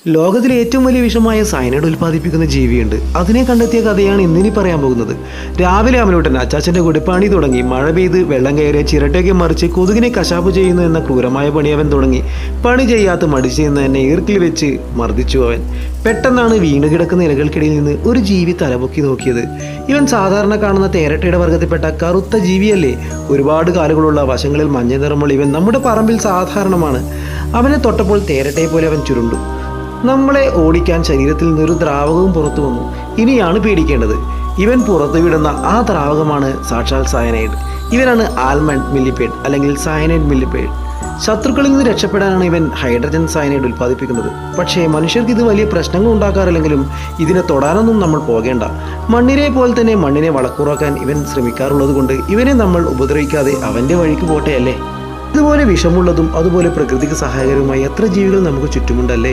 ലോകത്തിലെ ഏറ്റവും വലിയ വിഷമായ സയനൈഡ് ഉൽപ്പാദിപ്പിക്കുന്ന ജീവിയുണ്ട്. അതിനെ കണ്ടെത്തിയ കഥയാണ് ഇന്നിനി പറയാൻ പോകുന്നത്. രാവിലെ അമലൂട്ടൻ അച്ചാച്ചൻ്റെ കൂടെ പണി തുടങ്ങി. മഴ പെയ്ത് വെള്ളം കയറിയ ചിരട്ടയൊക്കെ മറിച്ച് കൊതുകിനെ കശാപ്പ് ചെയ്യുന്നു എന്ന ക്രൂരമായ പണി അവൻ തുടങ്ങി. പണി ചെയ്യാത്ത മടിച്ചു നിന്ന് എന്നെ ഈർക്കിൽ വെച്ച് മർദ്ദിച്ചു അവൻ. പെട്ടെന്നാണ് വീണ് കിടക്കുന്ന ഇലകൾക്കിടയിൽ നിന്ന് ഒരു ജീവി തലപൊക്കി നോക്കിയത്. ഇവൻ സാധാരണ കാണുന്ന തേരട്ടയുടെ വർഗത്തിൽപ്പെട്ട കറുത്ത ജീവിയല്ലേ. ഒരുപാട് കാലുകളുള്ള വശങ്ങളിൽ മഞ്ഞ നിറമുള്ള ഇവൻ നമ്മുടെ പറമ്പിൽ സാധാരണമാണ്. അവനെ തൊട്ടപ്പോൾ തേരട്ടയെ പോലെ അവൻ ചുരുണ്ടു. നമ്മളെ ഓടിക്കാൻ ശരീരത്തിൽ നിന്നൊരു ദ്രാവകവും പുറത്തു വന്നു. ഇനിയാണ് പേടിക്കേണ്ടത്. ഇവൻ പുറത്തുവിടുന്ന ആ ദ്രാവകമാണ് സാക്ഷാൽ സയനൈഡ്. ഇവനാണ് ആൽമണ്ട് മില്ലിപേഡ് അല്ലെങ്കിൽ സയനൈഡ് മില്ലിപേഡ്. ശത്രുക്കളിൽ നിന്ന് രക്ഷപ്പെടാനാണ് ഇവൻ ഹൈഡ്രജൻ സയനൈഡ് ഉൽപ്പാദിപ്പിക്കുന്നത്. പക്ഷേ മനുഷ്യർക്ക് ഇത് വലിയ പ്രശ്നങ്ങൾ ഉണ്ടാക്കാറില്ലെങ്കിലും ഇതിനെ തൊടാനൊന്നും നമ്മൾ പോകേണ്ട. മണ്ണിനെ പോലെ തന്നെ മണ്ണിനെ വളക്കൂറാക്കാൻ ഇവൻ ശ്രമിക്കാറുള്ളത് കൊണ്ട് ഇവനെ നമ്മൾ ഉപദ്രവിക്കാതെ അവൻ്റെ വഴിക്ക് പോട്ടെ അല്ലേ. ഇതുപോലെ വിഷമുള്ളതും അതുപോലെ പ്രകൃതിക്ക് സഹായകരവുമായ എത്ര ജീവികൾ നമുക്ക് ചുറ്റുമുണ്ടല്ലേ.